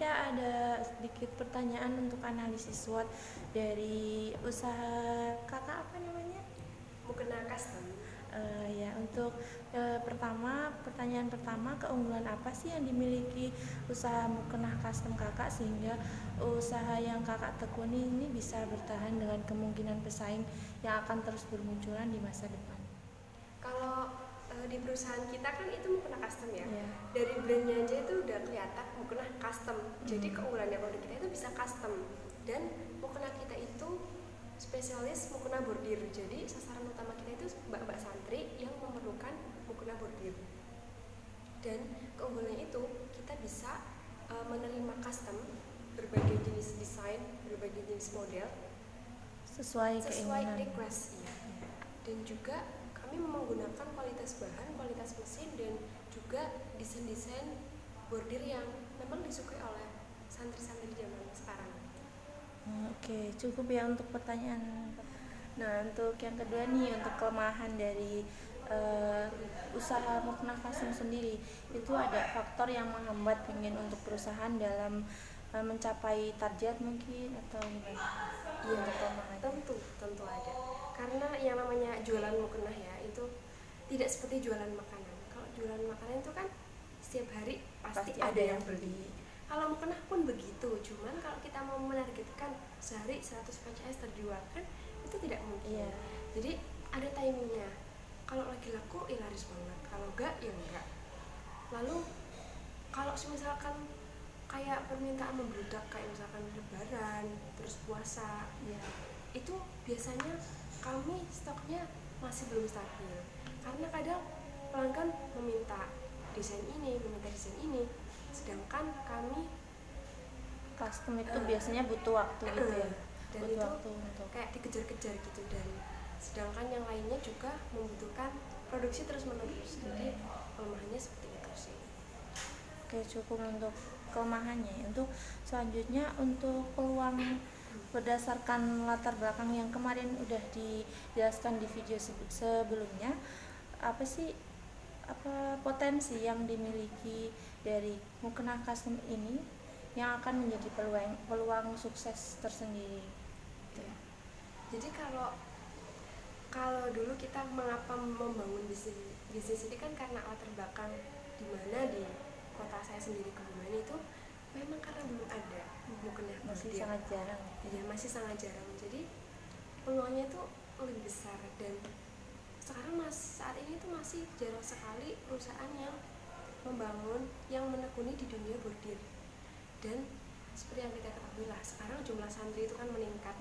Kak ada sedikit pertanyaan untuk analisis SWOT dari usaha kakak apa namanya? Mukena custom. Ya untuk pertanyaan pertama, keunggulan apa sih yang dimiliki usaha mukena custom kakak sehingga usaha yang kakak tekuni ini bisa bertahan dengan kemungkinan pesaing yang akan terus bermunculan di masa depan? Kalau di perusahaan kita kan itu mukena custom ya. Iya. Dari brandnya aja itu udah kelihatan mukena custom. Jadi keunggulannya produk kita itu bisa custom. Dan mukena kita itu spesialis mukena bordir. Jadi sasaran utama kita itu mbak-mbak santri yang memerlukan mukena bordir. Dan keunggulannya itu kita bisa menerima custom berbagai jenis desain, berbagai jenis model Sesuai keinginan. request ya. Dan juga kami menggunakan kualitas bahan, kualitas mesin, dan juga desain-desain bordir yang memang disukai oleh santri-santri zaman sekarang. Oke, cukup ya untuk pertanyaan. Nah, untuk yang kedua nih, untuk kelemahan dari usaha mukena custom sendiri, itu ada faktor yang menghambat ingin untuk perusahaan dalam mencapai target mungkin atau gimana? Iya, tentu ada. Karena yang namanya jualan mukena ya, itu tidak seperti jualan makanan. Kalau jualan makanan itu kan setiap hari pasti ada yang beli. Kalau mukena pun begitu, cuman kalau kita mau menargetkan sehari 100 PCS terjual kan itu tidak mungkin. Iya. Jadi ada timingnya. Kalau lagi laku ya laris banget, kalau enggak ya enggak. Lalu kalau misalkan kayak permintaan membludak kayak misalkan lebaran, terus puasa, Iya. itu biasanya kami stoknya masih belum stabil. Karena kadang pelanggan meminta desain ini, sedangkan kami Custom itu biasanya butuh waktu gitu ya. dan Butuh itu waktu untuk kayak dikejar-kejar gitu, dan sedangkan yang lainnya juga membutuhkan produksi terus-menerus. Jadi kelemahannya seperti itu sih. Oke, cukup untuk kelemahannya. Untuk selanjutnya, untuk peluang berdasarkan latar belakang yang kemarin udah dijelaskan di video sebelumnya, apa sih potensi yang dimiliki dari mukena custom ini yang akan menjadi peluang sukses tersendiri? Ya. Jadi kalau dulu kita mengapa membangun bisnis ini kan karena latar belakang di mana di kota saya sendiri Kebumen itu memang karena belum ada mukena Masih bordir. sangat jarang. Ya, masih sangat jarang. Jadi peluangnya itu lebih besar, dan sekarang saat ini tuh masih jarang sekali perusahaan yang membangun, yang menekuni di dunia bordir. Dan seperti yang kita ketahui lah, sekarang jumlah santri itu kan meningkat,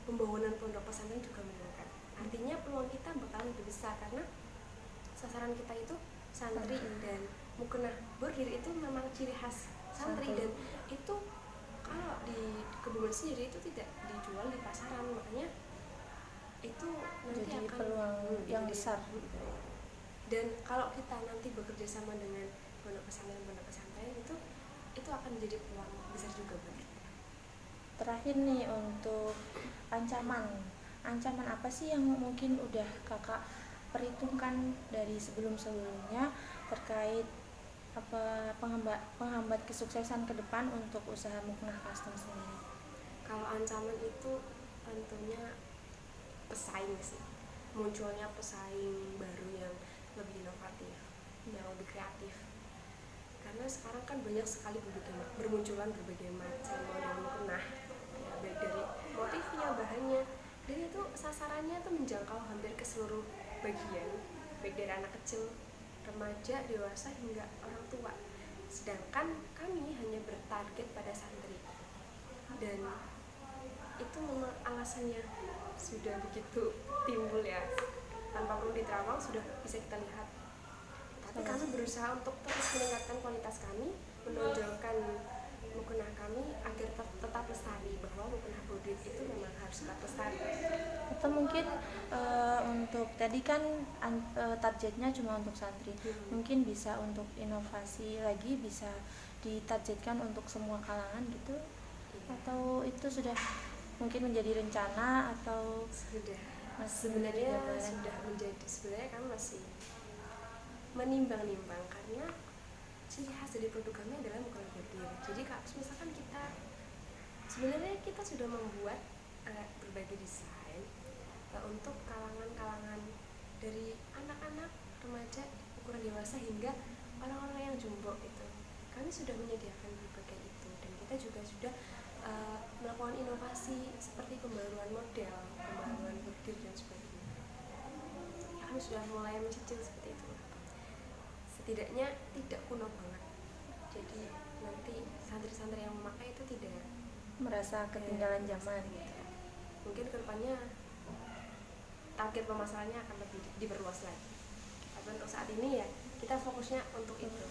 pembangunan pondok pesantren juga meningkat. Artinya peluang kita bakal lebih besar karena sasaran kita itu santri. Dan mukena bordir itu memang ciri khas santri. Dan itu kalau di Kebumen sendiri itu tidak dijual di pasaran, makanya itu nanti jadi akan peluang yang besar. Dan kalau kita nanti bekerja sama dengan pondok pesantren itu akan menjadi peluang besar juga buat kita. Terakhir nih, untuk ancaman apa sih yang mungkin udah kakak perhitungkan dari sebelumnya terkait penghambat kesuksesan ke depan untuk usaha mukena custom sendiri? Kalau ancaman itu tentunya pesaing sih, munculnya pesaing baru yang lebih inovatif, yang lebih kreatif. Karena sekarang kan banyak sekali bermunculan berbagai macam model mukena, ya, baik dari motifnya, bahannya, dan itu sasarannya tuh menjangkau hampir ke seluruh bagian, baik dari anak kecil, remaja, dewasa hingga orang tua. Sedangkan kami hanya bertarget pada santri, dan itu memang alasannya sudah begitu timbul ya, tanpa perlu diterawang sudah bisa kita lihat. Tapi kami berusaha untuk terus meningkatkan kualitas kami, menonjolkan mukena kami agar tetap lestari, bahwa mukena bordir itu memang harus tetap lestari. Atau mungkin untuk tadi kan targetnya cuma untuk santri, mungkin bisa untuk inovasi lagi, bisa ditargetkan untuk semua kalangan gitu. Atau itu sudah mungkin menjadi rencana atau sebenarnya kami masih menimbang-nimbang, karena ciri khas dari produk kami adalah mukul bordir. Jadi kalau misalkan kita sebenarnya kita sudah membuat berbagai desain untuk kalangan-kalangan dari anak-anak, remaja, ukuran dewasa hingga orang-orang yang jumbo itu. Kami sudah menyediakan berbagai itu, dan kita juga sudah melakukan inovasi seperti pembaruan model, pembaruan bordir dan sebagainya. Kami sudah mulai mencicil seperti itu. Setidaknya tidak kuno banget. Jadi nanti santri-santri yang memakai itu tidak merasa ketinggalan zaman gitu. Mungkin kedepannya target pemasarannya akan lebih diperluas lagi. Tapi untuk saat ini ya kita fokusnya untuk itu.